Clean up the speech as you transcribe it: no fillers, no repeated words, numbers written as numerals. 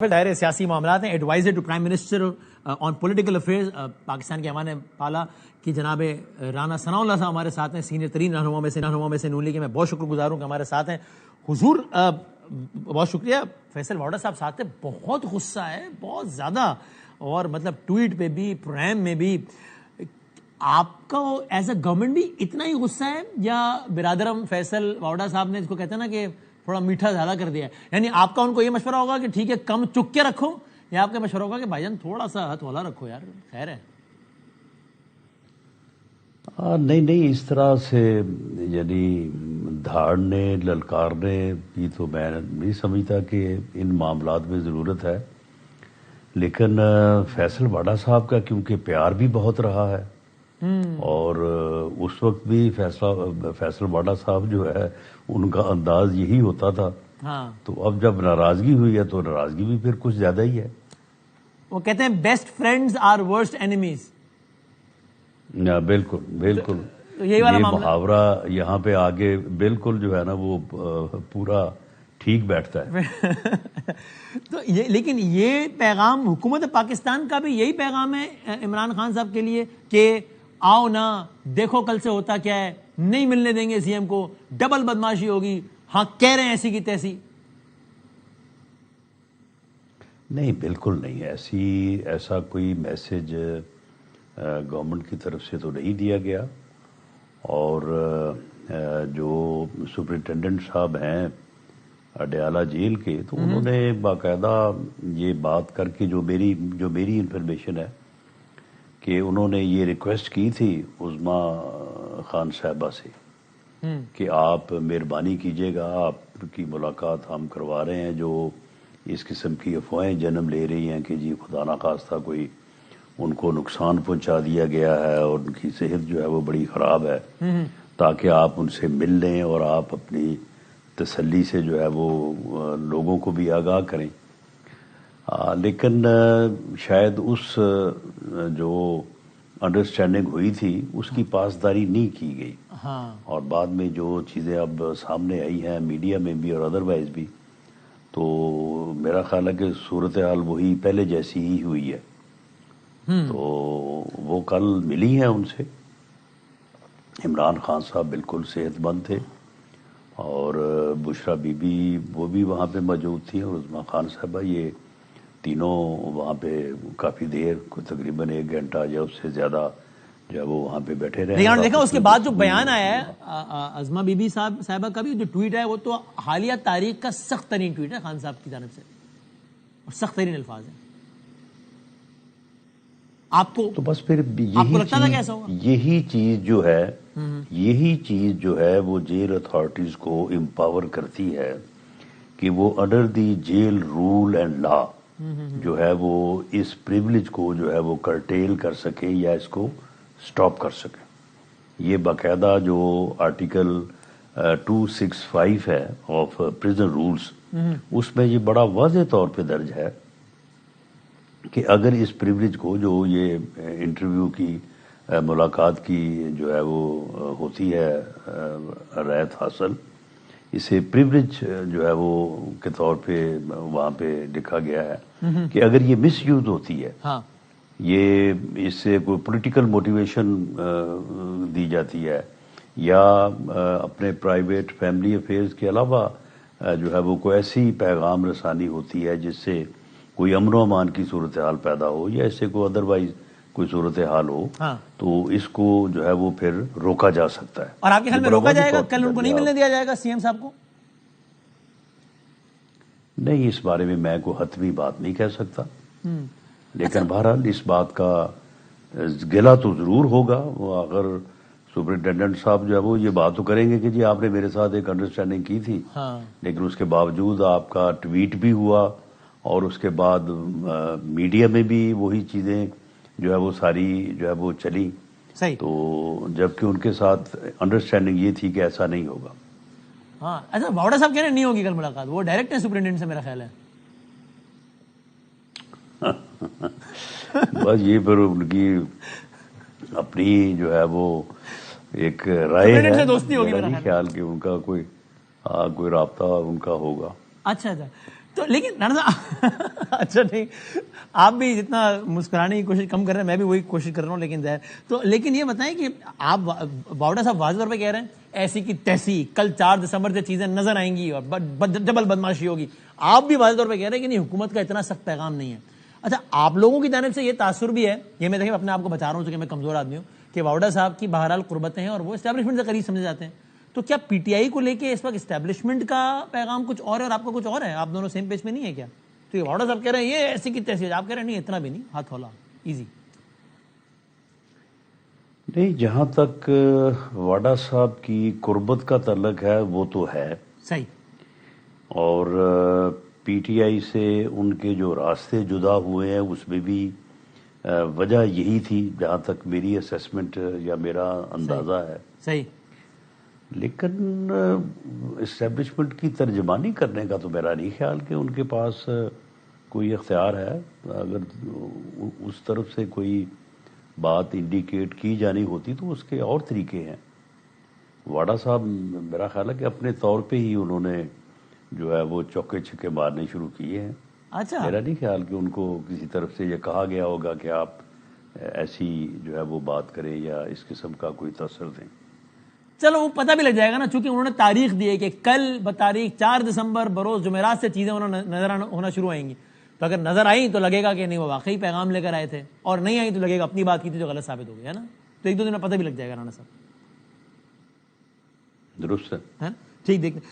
دائرے سیاسی معاملات ہیں. Adviser to prime minister on political affairs Pakistan کے ایوان بالا کی جناب رانا ثناء اللہ صاحب ہمارے ساتھ ہیں, سینئر ترین رہنما میں سے نون لیگ کے. میں بہت شکر گزار ہوں کہ ہمارے ساتھ ہیں. حضور بہت شکریہ. فیصل واڈا صاحب ساتھ ہیں. بہت غصہ ہے, بہت زیادہ, اور مطلب ٹویٹ پہ بھی پروگرام میں بھی. آپ کا ایز اے گورنمنٹ بھی اتنا ہی غصہ ہے, یا برادرم فیصل واڈا صاحب نے اس کو کہتے ہیں نا کہ تھوڑا میٹھا زیادہ کر دیا ہے؟ یعنی آپ کا ان کو یہ مشورہ ہوگا کہ ٹھیک ہے کم چک کے رکھو, یا آپ کا مشورہ ہوگا کہ بھائی جان تھوڑا سا ہاتھ والا رکھو یار, خیر ہے؟ نہیں اس طرح سے یعنی دھاڑنے للکارنے کی تو میں نہیں سمجھتا کہ ان معاملات میں ضرورت ہے. لیکن فیصل واڈا صاحب کا کیونکہ پیار بھی بہت رہا ہے, اور اس وقت بھی فیصل واڈا صاحب جو ہے ان کا انداز یہی ہوتا تھا. تو اب جب ناراضگی ہوئی ہے تو ناراضگی بھی پھر کچھ زیادہ ہی ہے. وہ کہتے ہیں best friends are worst enemies. بالکل یہ محاورہ یہاں پہ آگے بالکل جو ہے نا وہ پورا ٹھیک بیٹھتا ہے. تو لیکن یہ پیغام حکومت پاکستان کا بھی یہی پیغام ہے عمران خان صاحب کے لیے کہ آؤ نا دیکھو کل سے ہوتا کیا ہے, نہیں ملنے دیں گے سی ایم کو, ڈبل بدماشی ہوگی, ہاں کہہ رہے ہیں ایسی کی تیسی. نہیں بالکل نہیں, ایسا کوئی میسج گورنمنٹ کی طرف سے تو نہیں دیا گیا. اور جو سپرنٹینڈنٹ صاحب ہیں اڈیالہ جیل کے, تو انہوں نے باقاعدہ یہ بات کر کے جو میری انفارمیشن ہے کہ انہوں نے یہ ریکویسٹ کی تھی عظما خان صاحبہ سے کہ آپ مہربانی کیجیے گا, آپ کی ملاقات ہم کروا رہے ہیں. جو اس قسم کی افواہیں جنم لے رہی ہیں کہ جی خدا نخواستہ کوئی ان کو نقصان پہنچا دیا گیا ہے اور ان کی صحت جو ہے وہ بڑی خراب ہے, تاکہ آپ ان سے مل لیں اور آپ اپنی تسلی سے جو ہے وہ لوگوں کو بھی آگاہ کریں. لیکن شاید اس جو انڈرسٹینڈنگ ہوئی تھی اس کی پاسداری نہیں کی گئی. اور بعد میں جو چیزیں اب سامنے آئی ہیں میڈیا میں بھی اور ادروائز بھی, تو میرا خیال ہے کہ صورتحال وہی پہلے جیسی ہی ہوئی ہے. تو وہ کل ملی ہیں ان سے. عمران خان صاحب بالکل صحت مند تھے, اور بشرا بی بی وہ بھی وہاں پہ موجود تھی, اور عظما خان صاحبہ, یہ تینوں وہاں پہ کافی دیر کو تقریباً 1 گھنٹہ یا اس سے زیادہ جو ہے وہ وہاں پہ بیٹھے رہے. لیکن دیکھا اس کے بعد جو بیان آیا ہے عظما بی بی صاحبہ کا بھی جو ٹویٹ ہے وہ تو حالیہ تاریخ کا سخت ترین ٹویٹ ہے خان صاحب کی جانب سے, اور سخت ترین الفاظ ہیں. آپ کو تو بس پھر یہی چیز جو ہے وہ جیل اتھارٹیز کو امپاور کرتی ہے کہ وہ under the jail rule and law جو ہے وہ اس پریولیج کو جو ہے وہ کرٹیل کر سکیں یا اس کو سٹاپ کر سکیں. یہ باقاعدہ جو آرٹیکل 265 ہے آف پریزن رولز, اس میں یہ بڑا واضح طور پہ درج ہے کہ اگر اس پریولیج کو, جو یہ انٹرویو کی ملاقات کی جو ہے وہ ہوتی ہے رعایت حاصل, اسے پریولیج جو ہے وہ کے طور پہ وہاں پہ لکھا گیا ہے کہ اگر یہ مس یوز ہوتی ہے, یہ اس سے کوئی پولیٹیکل موٹیویشن دی جاتی ہے, یا اپنے پرائیویٹ فیملی افیئرز کے علاوہ جو ہے وہ کوئی ایسی پیغام رسانی ہوتی ہے جس سے کوئی امن و امان کی صورتحال پیدا ہو, یا اس سے کوئی ادروائز کوئی صورتحال ہو, تو اس کو جو ہے وہ پھر روکا جا سکتا ہے. اور آپ کے خیال میں روکا جائے گا؟ کل ان کو نہیں ملنے دیا جائے گا سی ایم صاحب کو؟ نہیں, اس بارے میں میں کوئی حتمی بات نہیں کہہ سکتا, لیکن بہرحال اس بات کا گلہ تو ضرور ہوگا. وہ اگر سپرنٹینڈنٹ صاحب جو ہے وہ یہ بات تو کریں گے کہ جی آپ نے میرے ساتھ ایک انڈرسٹینڈنگ کی تھی, لیکن اس کے باوجود آپ کا ٹویٹ بھی ہوا, اور اس کے بعد میڈیا میں بھی وہی چیزیں جو ہے وہ ساری جو ہے وہ چلی. تو جبکہ ان کے ساتھ انڈرسٹینڈنگ یہ تھی کہ ایسا نہیں ہوگا. اچھا, واڈا صاحب کہہ رہے ہیں نہیں ہوگی کل ملاقات, وہ ڈائریکٹ ہے سپرنٹینڈنٹ سے میرا خیال ہے. بس یہ پھر ان کی اپنی جو ہے وہ ایک رائے ہے, دوستی ہوگی میرا نہیں خیال کہ ان کا کوئی رابطہ ان کا ہوگا. اچھا, تو لیکن رانا صاحب اچھا نہیں، آپ بھی جتنا مسکرانے کی کوشش کم کر رہے ہیں میں بھی وہی کوشش کر رہا ہوں، لیکن تو لیکن یہ بتائیں کہ آپ باوڑا صاحب واضح طور پہ کہہ رہے ہیں ایسی کی تیسی کل 4 دسمبر سے چیزیں نظر آئیں گی اور ڈبل بدماشی ہوگی، آپ بھی واضح طور پہ کہہ رہے ہیں کہ نہیں حکومت کا اتنا سخت پیغام نہیں ہے. اچھا آپ لوگوں کی جانب سے یہ تاثر بھی ہے، یہ میں دیکھیں اپنے آپ کو بچا رہا ہوں کہ میں کمزور آدمی ہوں، کہ باوڑا صاحب کی بہرحال قربتیں ہیں اور وہ اسٹیبلشمنٹ سے قریب سمجھے جاتے ہیں، تو کیا پی ٹی آئی کو لے کے اس وقت اسٹیبلشمنٹ کا پیغام کچھ اور ہے اور آپ کا کچھ اور ہے؟ آپ دونوں سیم پیج پہ نہیں ہے کیا؟ تو یہ باوڑا صاحب کہہ رہے ہیں یہ ایسی کی تیسی، آپ کہہ رہے ہیں نہیں اتنا بھی نہیں، ہاتھ ہولا ایزی. نہیں، جہاں تک واڈا صاحب کی قربت کا تعلق ہے وہ تو ہے صحیح، اور پی ٹی آئی سے ان کے جو راستے جدا ہوئے ہیں اس میں بھی وجہ یہی تھی جہاں تک میری اسیسمنٹ یا میرا اندازہ ہے. صحیح، لیکن اسٹیبلشمنٹ کی ترجمانی کرنے کا تو میرا نہیں خیال کہ ان کے پاس کوئی اختیار ہے. اگر اس طرف سے کوئی بات انڈیکیٹ کی جانی ہوتی تو اس کے اور طریقے ہیں. واڈا صاحب میرا خیال ہے کہ اپنے طور پہ ہی انہوں نے جو ہے وہ چوکے چھکے مارنے شروع کیے ہیں. اچھا میرا نہیں خیال کہ ان کو کسی طرف سے یہ کہا گیا ہوگا کہ آپ ایسی جو ہے وہ بات کریں یا اس قسم کا کوئی تاثر دیں. چلو وہ پتہ بھی لگ جائے گا نا، چونکہ انہوں نے تاریخ دی ہے کہ کل بتاریخ 4 دسمبر بروز جمعرات سے چیزیں انہوں نے نظر ہونا شروع آئیں گی. تو اگر نظر آئیں تو لگے گا کہ نہیں وہ واقعی پیغام لے کر آئے تھے، اور نہیں آئی تو لگے گا اپنی بات کی تھی جو غلط ثابت ہو گیا ہے نا. تو 1-2 دن میں پتہ بھی لگ جائے گا رانا صاحب. درست ہے. ٹھیک، دیکھتے